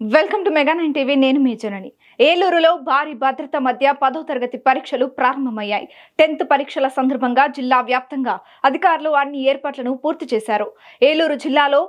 Welcome to mega 9 TV. నేను మీ జనని. ఏలూరులో భారీ భద్రత మధ్య 10వ తరగతి పరీక్షలు ప్రారంభమయ్యాయి. 10th పరీక్షల సందర్భంగా జిల్లా వ్యాప్తంగా అధికారులు అన్ని ఏర్పాట్లను పూర్తి చేశారు. ఏలూరు జిల్లాలో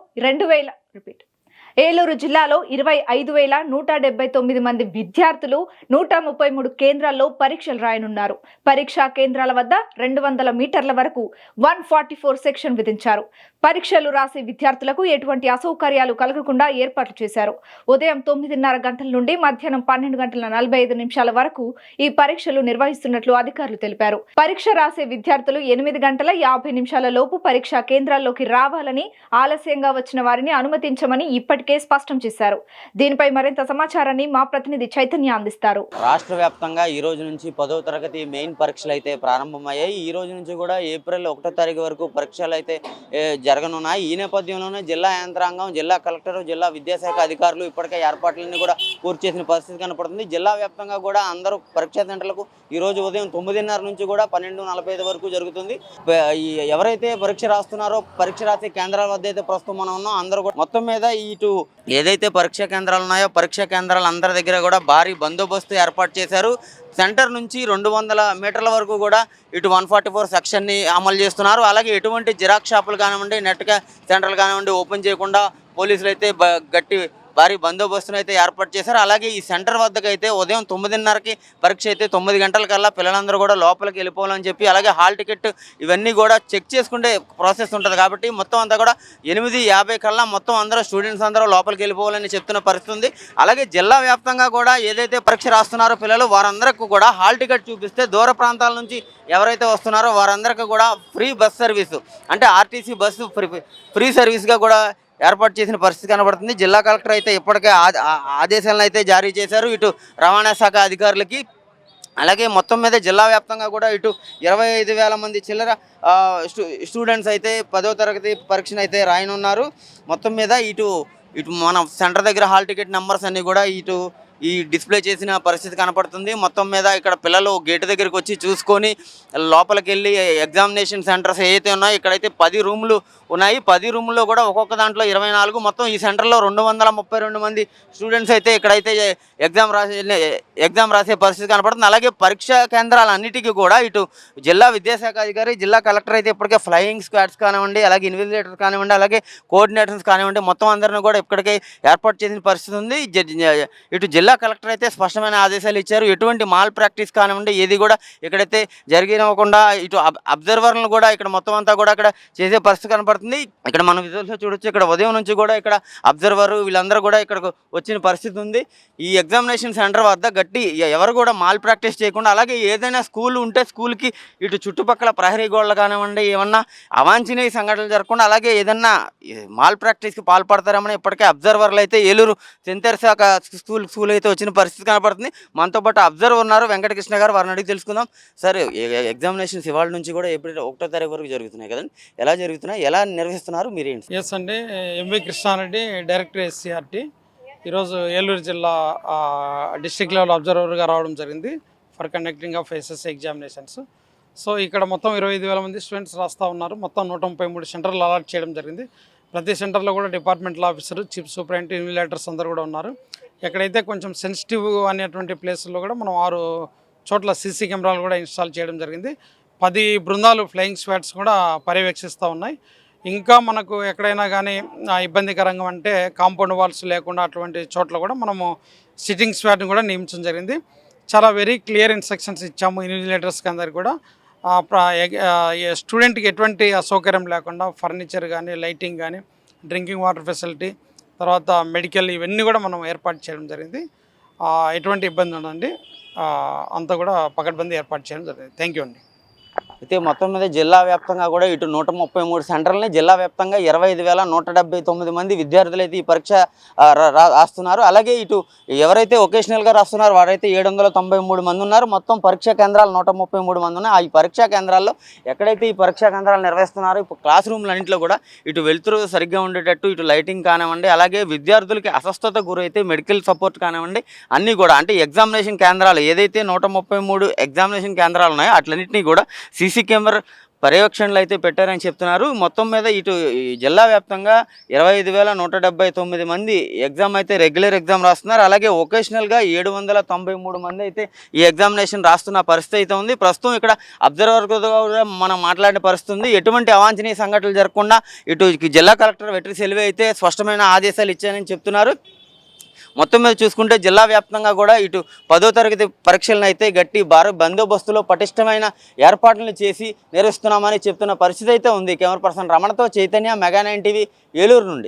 25,179 మంది విద్యార్థులు 133 కేంద్రాల్లో పరీక్షలు రాయనున్నారు. పరీక్షా కేంద్రాల వద్ద 200 మీటర్ల వరకు 144 సెక్షన్ విధించారు. పరీక్షలు రాసే విద్యార్థులకు ఎటువంటి అసౌకర్యాలు కలగకుండా ఏర్పాట్లు చేశారు. ఉదయం 9:30 గంటల నుండి మధ్యాహ్నం 12:45 వరకు ఈ పరీక్షలు నిర్వహిస్తున్నట్లు అధికారులు తెలిపారు. పరీక్ష రాసే విద్యార్థులు 8:50 లోపు పరీక్షా కేంద్రాల్లోకి రావాలని, ఆలస్యంగా వచ్చిన వారిని అనుమతించమని ఇప్పటికే స్పష్టం చేశారు. దీనిపై మరింత సమాచారాన్ని మా ప్రతినిధి చైతన్య అందిస్తారు. రాష్ట్ర వ్యాప్తంగా ఈ రోజు నుంచి 10వ తరగతి మెయిన్ పరీక్షలు అయితే ప్రారంభమయ్యాయి. ఈ రోజు నుంచి కూడా ఏప్రిల్ 1వ తారీఖు వరకు పరీక్షలు అయితే జరగనున్నాయి. ఈ నేపథ్యంలోనే జిల్లా యంత్రాంగం, జిల్లా కలెక్టర్, జిల్లా విద్యాశాఖ అధికారులు ఇప్పటికే ఏర్పాట్లన్నీ కూడా పూర్తి చేసిన పరిస్థితి కనపడుతుంది. జిల్లా వ్యాప్తంగా కూడా అందరూ పరీక్షా సెంటర్లకు ఈ రోజు ఉదయం 9:30 నుంచి కూడా 12:45 వరకు జరుగుతుంది. ఎవరైతే పరీక్ష రాస్తున్నారో పరీక్ష రాసే కేంద్రాల వద్ద అయితే ప్రస్తుతం మనం ఉన్నాం. అందరూ కూడా మొత్తం మీద ఇటు ఏదైతే పరీక్షా కేంద్రాలు ఉన్నాయో పరీక్షా కేంద్రాలు అందరి దగ్గర కూడా భారీ బందోబస్తు ఏర్పాటు చేశారు. సెంటర్ నుంచి 200 మీటర్ల వరకు కూడా ఇటు 144 సెక్షన్ని అమలు చేస్తున్నారు. అలాగే ఎటువంటి జిరాక్స్ షాపులు కానివ్వండి, నెట్ సెంటర్లు కానివ్వండి ఓపెన్ చేయకుండా పోలీసులు అయితే భారీ బందోబస్తును అయితే ఏర్పాటు చేశారు. అలాగే ఈ సెంటర్ వద్దకు అయితే ఉదయం 9:30కి పరీక్ష అయితే 9 గంటలకల్లా పిల్లలందరూ కూడా లోపలికి వెళ్ళిపోవాలని చెప్పి, అలాగే హాల్ టికెట్ ఇవన్నీ కూడా చెక్ చేసుకుంటే ప్రాసెస్ ఉంటుంది కాబట్టి మొత్తం అంతా కూడా 8:50 కల్లా మొత్తం అందరూ స్టూడెంట్స్ అందరూ లోపలికి వెళ్ళిపోవాలని చెప్తున్న పరిస్థితి ఉంది. అలాగే జిల్లా వ్యాప్తంగా కూడా ఏదైతే పరీక్ష రాస్తున్నారో పిల్లలు వారందరికీ కూడా హాల్ టికెట్ చూపిస్తే దూర ప్రాంతాల నుంచి ఎవరైతే వస్తున్నారో వారందరికీ కూడా ఫ్రీ బస్ సర్వీసు, అంటే ఆర్టీసీ బస్సు ఫ్రీ సర్వీస్గా కూడా ఏర్పాటు చేసిన పరిస్థితి కనబడుతుంది. జిల్లా కలెక్టర్ అయితే ఇప్పటికే ఆదేశాలను అయితే జారీ చేశారు ఇటు రవాణా శాఖ అధికారులకి. అలాగే మొత్తం మీద జిల్లా వ్యాప్తంగా కూడా ఇటు 25,000 మంది చిల్లర స్టూడెంట్స్ అయితే 10వ తరగతి పరీక్షను అయితే రాయనున్నారు. మొత్తం మీద ఇటు మన సెంటర్ దగ్గర హాల్ టికెట్ నెంబర్స్ అన్నీ కూడా ఈ డిస్ప్లే చేసిన పరిస్థితి కనపడుతుంది. మొత్తం మీద ఇక్కడ పిల్లలు గేటు దగ్గరికి వచ్చి చూసుకొని లోపలికి వెళ్ళి ఎగ్జామినేషన్ సెంటర్స్ ఏవైతే ఉన్నాయో ఇక్కడైతే 10 రూములు ఉన్నాయి. 10 రూముల్లో కూడా ఒక్కొక్క దాంట్లో 24, మొత్తం ఈ సెంటర్లో 232 మంది స్టూడెంట్స్ అయితే ఇక్కడైతే ఎగ్జామ్ రాసే పరిస్థితి కనపడుతుంది. అలాగే పరీక్షా కేంద్రాలన్నిటికీ కూడా ఇటు జిల్లా విద్యాశాఖ అధికారి, జిల్లా కలెక్టర్ అయితే ఇప్పటికే ఫ్లయింగ్ స్క్వాడ్స్ కానివ్వండి, అలాగే ఇన్విజిలేటర్స్ కానివ్వండి, అలాగే కోఆర్డినేటర్స్ కానివ్వండి, మొత్తం అందరినీ కూడా ఇప్పటికే ఏర్పాటు చేసిన పరిస్థితి ఉంది. ఇటు జిల్లా కలెక్టర్ అయితే స్పష్టమైన ఆదేశాలు ఇచ్చారు. ఎటువంటి మాల్ ప్రాక్టీస్ కానివ్వండి ఏది కూడా ఇక్కడైతే జరిగినవ్వకుండా ఇటు అబ్జర్వర్లను కూడా ఇక్కడ మొత్తం అంతా కూడా ఇక్కడ చేసే పరిస్థితి కనపడుతుంది. ఇక్కడ మనం విజువల్స్లో చూడొచ్చు. ఇక్కడ ఉదయం నుంచి కూడా ఇక్కడ అబ్జర్వర్ వీళ్ళందరూ కూడా ఇక్కడకు వచ్చిన పరిస్థితి ఉంది. ఈ ఎగ్జామినేషన్ సెంటర్ వద్ద ఎవరు కూడా మాల్ ప్రాక్టీస్ చేయకుండా, అలాగే ఏదైనా స్కూల్ ఉంటే స్కూల్కి ఇటు చుట్టుపక్కల ప్రహరీ గోడలు కానివ్వండి ఏమన్నా అవాంఛనీయ సంఘటనలు జరగకుండా, అలాగే ఏదన్నా మాల్ ప్రాక్టీస్కి పాల్పడతారేమని ఇప్పటికే అబ్జర్వర్లు అయితే ఏలూరు సెంటర్ శాఖ స్కూల్ అయితే వచ్చిన పరిస్థితి కనపడుతుంది. మనతో పాటు అబ్జర్వర్ ఉన్నారు వెంకటకృష్ణ గారు, వారిని అడిగి తెలుసుకుందాం. సార్, ఎగ్జామినేషన్స్ ఇవాళ నుంచి కూడా ఏప్రిల్ 1వ తారీఖు వరకు జరుగుతున్నాయి కదండి, ఎలా జరుగుతున్నాయి, ఎలా నిర్వహిస్తున్నారు మీరేంటి? ఎస్ అండి, ఎంవి కృష్ణారెడ్డి, డైరెక్టర్ ఎస్సీఆర్టీ. ఈరోజు ఏలూరు జిల్లా డిస్ట్రిక్ట్ లెవెల్ అబ్జర్వర్గా రావడం జరిగింది for conducting of SSC examinations. So ఇక్కడ మొత్తం 25,000 మంది స్టూడెంట్స్ రాస్తూ ఉన్నారు. మొత్తం 133 సెంటర్లు అలాట్ చేయడం జరిగింది. ప్రతి సెంటర్లో కూడా departmental officer, chief superintendent, invigilators అందరూ కూడా ఉన్నారు. ఎక్కడైతే కొంచెం సెన్సిటివ్ అనేటువంటి ప్లేసుల్లో కూడా మనం 6 చోట్ల సీసీ కెమెరాలు కూడా ఇన్స్టాల్ చేయడం జరిగింది. 10 బృందాలు ఫ్లయింగ్ స్క్వాడ్స్ కూడా పర్యవేక్షిస్తూ ఉన్నాయి. ఇంకా మనకు ఎక్కడైనా కానీ ఇబ్బందికరంగా అంటే కాంపౌండ్ వాల్స్ లేకుండా అటువంటి చోట్ల కూడా మనము సిట్టింగ్ స్క్వాడ్ని కూడా నియమించడం జరిగింది. చాలా వెరీ క్లియర్ ఇన్స్ట్రక్షన్స్ ఇచ్చాము ఇన్విజిలేటర్స్కి అందరికి కూడా. స్టూడెంట్కి ఎటువంటి అసౌకర్యం లేకుండా ఫర్నిచర్ కానీ, లైటింగ్ కానీ, డ్రింకింగ్ వాటర్ ఫెసిలిటీ, తర్వాత మెడికల్ ఇవన్నీ కూడా మనం ఏర్పాటు చేయడం జరిగింది. ఎటువంటి ఇబ్బంది ఉండదండి, అంతా కూడా పకడ్బందీ ఏర్పాటు చేయడం జరిగింది. థ్యాంక్ యూ అండి. అయితే మొత్తం మీద జిల్లా వ్యాప్తంగా కూడా ఇటు 133 సెంటర్లని జిల్లా వ్యాప్తంగా 25,179 మంది విద్యార్థులు అయితే ఈ పరీక్ష రాస్తున్నారు. అలాగే ఇటు ఎవరైతే ఒకేషనల్గా రాస్తున్నారో వారైతే 793 మంది ఉన్నారు. మొత్తం పరీక్షా కేంద్రాలు 133 మంది ఉన్నాయి. ఈ పరీక్షా కేంద్రాల్లో ఎక్కడైతే ఈ పరీక్షా కేంద్రాలు నిర్వహిస్తున్నారో ఇప్పుడు క్లాస్ రూమ్లన్నింటిలో కూడా ఇటు వెలుతురు సరిగ్గా ఉండేటట్టు ఇటు లైటింగ్ కానివ్వండి, అలాగే విద్యార్థులకి అస్వస్థత గురైతే మెడికల్ సపోర్ట్ కానివ్వండి అన్నీ కూడా, అంటే ఎగ్జామినేషన్ కేంద్రాలు ఏదైతే 133 ఎగ్జామినేషన్ కేంద్రాలు ఉన్నాయో అట్లన్నింటినీ కూడా సీసీ కెమెరా పర్యవేక్షణలు అయితే పెట్టారని చెప్తున్నారు. మొత్తం మీద ఇటు ఈ జిల్లా వ్యాప్తంగా 25,179 మంది ఎగ్జామ్ అయితే రెగ్యులర్ ఎగ్జామ్ రాస్తున్నారు. అలాగే ఒకేషనల్గా 793 మంది అయితే ఈ ఎగ్జామినేషన్ రాస్తున్న పరిస్థితి అయితే ఉంది. ప్రస్తుతం ఇక్కడ అబ్జర్వర్ కూడా మనం మాట్లాడిన పరిస్థితి ఉంది. ఎటువంటి అవాంఛనీయ సంఘటనలు జరగకుండా ఇటు జిల్లా కలెక్టర్ వెట్రి సెల్వి అయితే స్పష్టమైన ఆదేశాలు ఇచ్చారని చెప్తున్నారు. మొత్తం మీద చూసుకుంటే జిల్లా వ్యాప్తంగా కూడా ఇటు 10వ తరగతి పరీక్షలను అయితే గట్టి బందోబస్తులో పటిష్టమైన ఏర్పాట్లను చేసి నిర్వహిస్తున్నామని చెప్తున్న పరిస్థితి అయితే ఉంది. కెమెరా పర్సన్ రమణతో చైతన్య, మెగా 9 టీవీ, ఏలూరు నుండి.